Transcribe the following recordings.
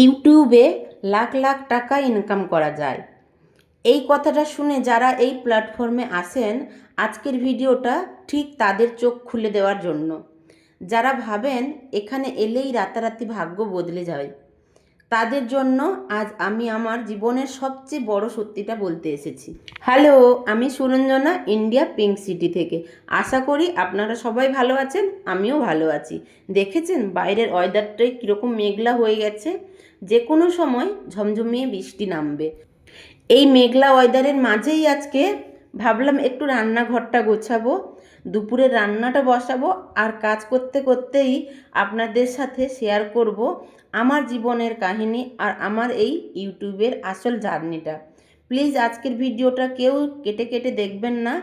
ইউটিউবে লাখ লাখ টাকা ইনকাম করা যায়। এই কথাটা শুনে যারা এই প্ল্যাটফর্মে আসেন, আজকের ভিডিওটা ঠিক তাদের চোখ খুলে দেওয়ার জন্য। যারা ভাবেন এখানে এলেই রাতারাতি ভাগ্য বদলে যায়, তাদের জন্য আজ আমি আমার জীবনের সবচেয়ে বড় সত্যিটা বলতে এসেছি। হ্যালো, আমি সুরঞ্জনা, ইন্ডিয়া পিঙ্ক সিটি থেকে। আশা করি আপনারা সবাই ভালো আছেন, আমিও ভালো আছি। দেখেছেন বাইরের ওয়েদারটাই কীরকম মেঘলা হয়ে গেছে, যে কোনো সময় ঝমঝমিয়ে বৃষ্টি নামবে। এই মেঘলা ওয়েদারের মাঝেই আজকে ভাবলাম একটু রান্নাঘরটা গোছাবো, দুপুরের রান্নাটা বসাবো, আর কাজ করতে করতেই আপনাদের সাথে শেয়ার করব আমার জীবনের কাহিনী আর আমার এই ইউটিউবের আসল জার্নিটা। প্লিজ আজকের ভিডিওটা কেউ কেটে কেটে দেখবেন না,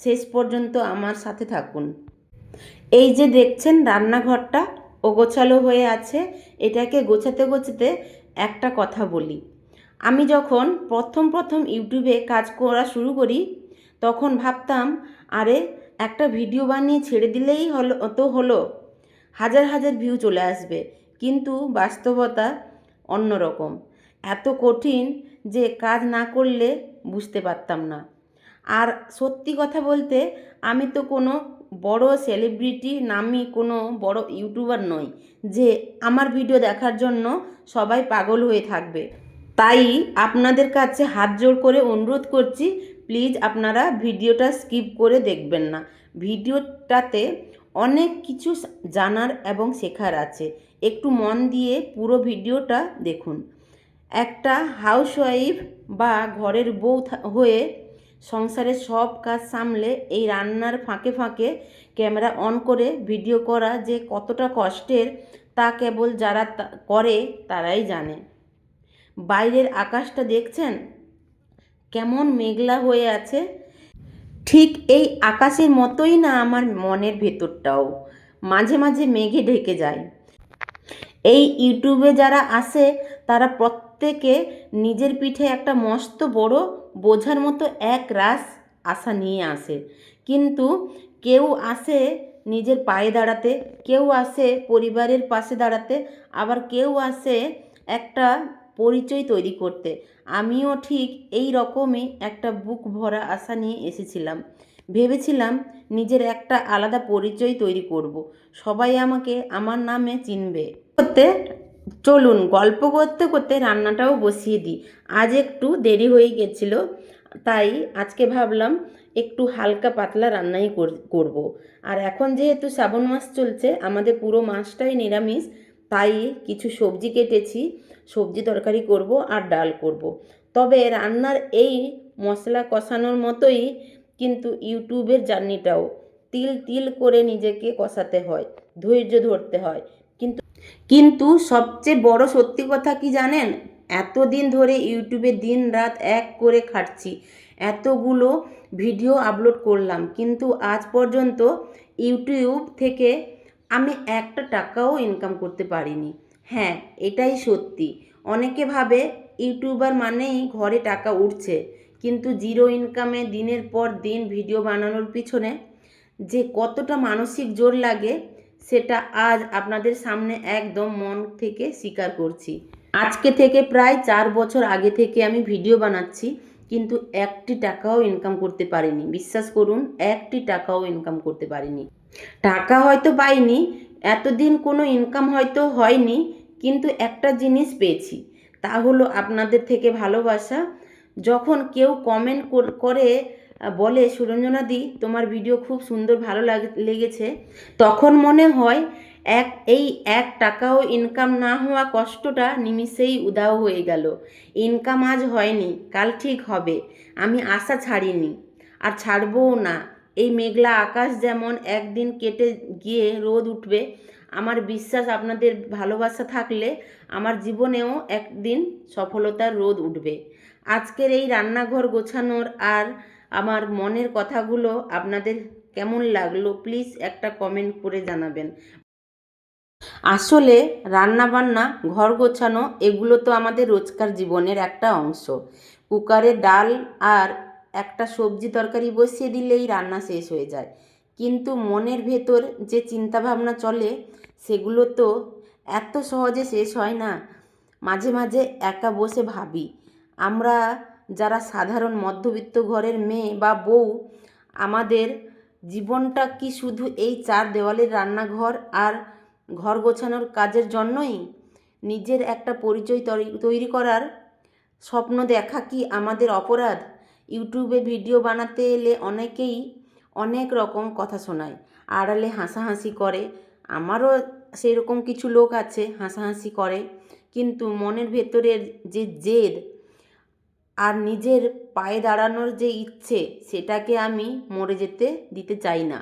শেষ পর্যন্ত আমার সাথে থাকুন। এই যে দেখছেন রান্নাঘরটা অগোছালো হয়ে আছে, এটাকে গোছাতে গোছাতে একটা কথা বলি। আমি যখন প্রথম ইউটিউবে কাজ করা শুরু করি, তখন ভাবতাম আরে একটা ভিডিও বানিয়ে ছেড়ে দিলেই হলো, হাজার হাজার ভিউ চলে আসবে। কিন্তু বাস্তবতা অন্যরকম, এত কঠিন যে কাজ না করলে বুঝতে পারতাম না। আর সত্যি কথা বলতে, আমি তো কোনো বড় সেলিব্রিটি, নামি কোনো বড় ইউটিউবার নই যে আমার ভিডিও দেখার জন্য সবাই পাগল হয়ে থাকবে। তাই আপনাদের কাছে হাত জোড় করে অনুরোধ করছি, প্লিজ আপনারা ভিডিওটা স্কিপ করে দেখবেন না। ভিডিওটাতে অনেক কিছু জানার এবং শেখার আছে, একটু মন দিয়ে পুরো ভিডিওটা দেখুন। একটা হাউসওয়াইফ বা ঘরের বউ হয়ে সংসারের সব কাজ সামলে এই রান্নার ফাঁকে ফাঁকে ক্যামেরা অন করে ভিডিও করা যে কতটা কষ্টের, তা কেবল যারা করে তারাই জানে। বাইরের আকাশটা দেখছেন কেমন মেঘলা হয়ে আছে, ঠিক এই আকাশের মতোই না আমার মনের ভেতরটাও মাঝে মাঝে মেঘে ঢেকে যায়। এই ইউটিউবে যারা আসে তারা প্রত্যেকে নিজের পিঠে একটা মস্ত বড় বোঝার মতো এক রাস আশা নিয়ে আসে। কিন্তু কেউ আসে নিজের পায়ে দাঁড়াতে, কেউ আসে পরিবারের পাশে দাঁড়াতে, আবার কেউ আসে একটা পরিচয় তৈরি করতে। আমিও ঠিক এই রকমই একটা বুক ভরা আশা নিয়ে এসেছিলাম। ভেবেছিলাম নিজের একটা আলাদা পরিচয় তৈরি করব, সবাই আমাকে আমার নামে চিনবে। করতে চলুন গল্প করতে করতে রান্নাটাও বসিয়ে দিই। আজ একটু দেরি হয়ে গেছিলো, তাই আজকে ভাবলাম একটু হালকা পাতলা রান্নাই করব। আর এখন যেহেতু শ্রাবণ মাস চলছে, আমাদের পুরো মাসটাই নিরামিষ, তাই কিছু সবজি কেটেছি, সবজি তরকারি করব আর ডাল করব। তবে রান্নার এই মশলা কষানোর মতোই কিন্তু ইউটিউবের জার্নিটাও, তিল তিল করে নিজেকে কষাতে হয়, ধৈর্য ধরতে হয়। কিন্তু সবচেয়ে বড় সত্যি কথা কি জানেন, এতদিন ধরে ইউটিউবে দিন রাত এক করে খাটছি, এতগুলো ভিডিও আপলোড করলাম, কিন্তু আজ পর্যন্ত ইউটিউব থেকে আমি একটা টাকাও ইনকাম করতে পারিনি। হ্যাঁ, এটাই সত্যি। অনেকে ভাবে ইউটিউবার মানেই ঘরে টাকা উঠছে, কিন্তু জিরো ইনকামে দিনের পর দিন ভিডিও বানানোর পিছনে যে কতটা মানসিক জোর লাগে, সেটা আজ আপনাদের সামনে একদম মন থেকে স্বীকার করছি। আজকে থেকে প্রায় 4 বছর আগে থেকে আমি ভিডিও বানাচ্ছি, কিন্তু একটি টাকাও ইনকাম করতে পারিনি। বিশ্বাস করুন, একটি টাকাও ইনকাম করতে পারিনি। টাকা হয়তো পাইনি, এতদিন কোনো ইনকাম হয়তো হয়নি, কিন্তু একটা জিনিস পেয়েছি, তা হলো আপনাদের থেকে ভালোবাসা। যখন কেউ কমেন্ট করে বলে সুরঞ্জনাদি তোমার ভিডিও খুব সুন্দর, ভালো লেগেছে, তখন মনে হয় এই 1 টাকাও ইনকাম না হওয়া কষ্টটা নিমিষেই উধাও হয়ে গেল। ইনকাম আজ হয়নি, কাল ঠিক হবে, আমি আশা ছাড়িনি আর ছাড়বও না। এই মেঘলা আকাশ যেমন একদিন কেটে গিয়ে রোদ উঠবে, আমার বিশ্বাস আপনাদের ভালোবাসা থাকলে আমার জীবনেও একদিন সফলতার রোদ উঠবে। আজকের এই রান্নাঘর গোছানোর আর আমার মনের কথাগুলো আপনাদের কেমন লাগলো, প্লিজ একটা কমেন্ট করে জানাবেন। আসলে রান্নাবান্না, ঘর গোছানো, এগুলো তো আমাদের রোজকার জীবনের একটা অংশ। কুকারে ডাল আর একটা সবজি তরকারি বসিয়ে দিলেই রান্না শেষ হয়ে যায়, কিন্তু মনের ভেতর যে চিন্তাভাবনা চলে, সেগুলো তো এত সহজে শেষ হয় না। মাঝে মাঝে একা বসে ভাবি, আমরা যারা সাধারণ মধ্যবিত্ত ঘরের মেয়ে বা বউ, আমাদের জীবনটা কি শুধু এই 4 দেওয়ালের রান্নাঘর আর ঘর গোছানোর কাজের জন্যই? নিজের একটা পরিচয় তৈরি করার স্বপ্ন দেখা কি আমাদের অপরাধ? ইউটিউবে ভিডিও বানাতে এলে অনেকেই অনেক রকম কথা শোনায়, আড়ালে হাসাহাসি করে। আমারও সেই রকম কিছু লোক আছে, হাসাহাসি করে, কিন্তু মনের ভেতরের যে জেদ আর নিজের পায়ে দাঁড়ানোর যে ইচ্ছে, সেটাকে আমি মরে যেতে দিতে চাই না।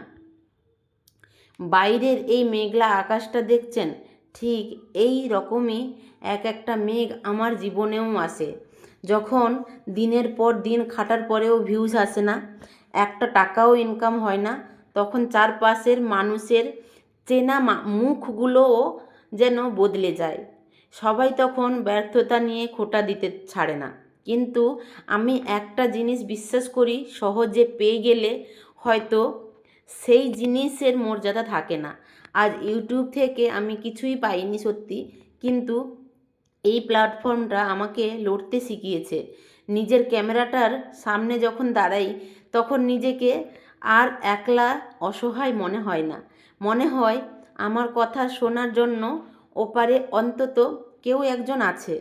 বাইরের এই মেঘলা আকাশটা দেখছেন, ঠিক এই রকমই একটা মেঘ আমার জীবনেও আসে। যখন দিনের পর দিন খাটার পরেও ভিউজ আসে না, একটা টাকাও ইনকাম হয় না, তখন চারপাশের মানুষের চেনা মুখগুলোও যেন বদলে যায়। সবাই তখন ব্যর্থতা নিয়ে খোঁটা দিতে ছাড়ে না। কিন্তু আমি একটা জিনিস বিশ্বাস করি, সহজে পেয়ে গেলে হয়তো সেই জিনিসের মর্যাদা থাকে না। আজ ইউটিউব থেকে আমি কিছুই পাইনি সত্যি, কিন্তু এই প্ল্যাটফর্মটা আমাকে লড়তে শিখিয়েছে। নিজের ক্যামেরাটার সামনে যখন দাঁড়াই, তখন নিজেকে আর একলা অসহায় মনে হয় না। মনে হয় আমার কথা শোনার জন্য ওপারে অন্তত কেউ একজন আছে।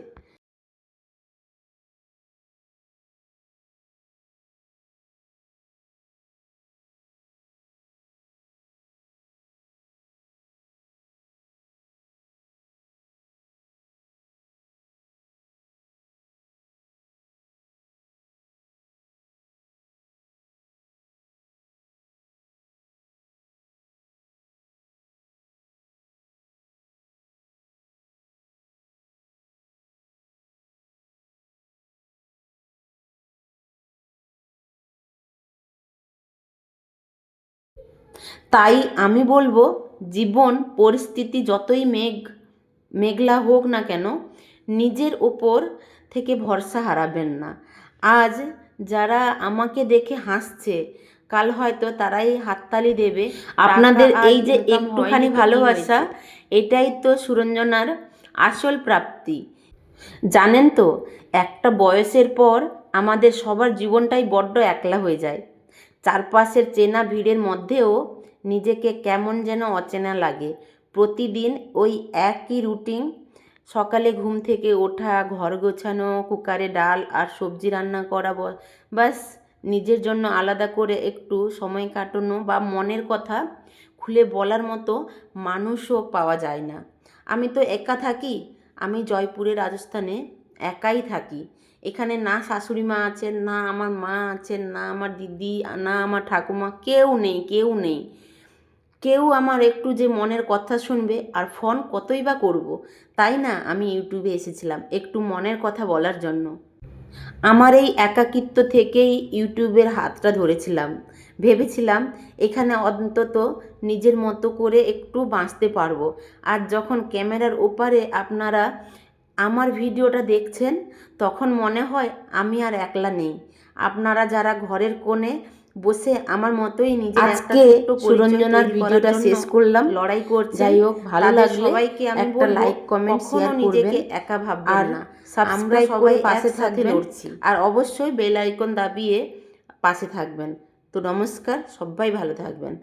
তাই আমি বলবো, জীবন পরিস্থিতি যতই মেঘলা হোক না কেন, নিজের ওপর থেকে ভরসা হারাবেন না। আজ যারা আমাকে দেখে হাসছে, কাল হয়তো তারাই হাততালি দেবে। আপনাদের এই যে একটুখানি ভালোবাসা, এটাই তো সুরঞ্জনার আসল প্রাপ্তি। জানেন তো, একটা বয়সের পর আমাদের সবার জীবনটাই বড্ড একলা হয়ে যায়। চারপাশের চেনা ভিড়ের মধ্যেও নিজেকে কেমন যেন অচেনা লাগে। প্রতিদিন ওই একই রুটিন, সকালে ঘুম থেকে ওঠা, ঘর গোছানো, কুকারে ডাল আর সবজি রান্না করা, বাস। নিজের জন্য আলাদা করে একটু সময় কাটানো বা মনের কথা খুলে বলার মতো মানুষও পাওয়া যায় না। আমি তো একা থাকি। আমি জয়পুরে, রাজস্থানে একাই থাকি। এখানে না শাশুড়ি মা আছেন, না আমার মা আছেন, না আমার দিদি, না আমার ঠাকুমা, কেউ নেই, কেউ নেই। কেউ আমার একটু যে মনের কথা শুনবে, আর ফোন কতই বা করব। তাই না আমি ইউটিউবে এসেছিলাম একটু মনের কথা বলার জন্য। আমার এই একাকিত্ব থেকেই ইউটিউবের হাতটা ধরেছিলাম। ভেবেছিলাম এখানে অন্তত নিজের মতো করে একটু বাঁচতে পারবো। আর যখন ক্যামেরার ওপারে আপনারা আমার ভিডিওটা দেখছেন, তখন মনে হয় আমি আর একলা নেই। আপনারা যারা ঘরের কোণে বসে আমার মতোই নিজের একটা ছোট্ট সুরঞ্জনার ভিডিওটা শেষ করলাম, লড়াই করছে। যাই হোক, ভালো লাগলে সবাইকে আমি একটা লাইক, কমেন্ট, শেয়ার করবেন। নিজেকে একা ভাববেন না, আমরা সবাই পাশে সাথে লড়ছি। আর অবশ্যই বেল আইকন দাবিয়ে পাশে থাকবেন। তো নমস্কার, সবাই ভালো থাকবেন।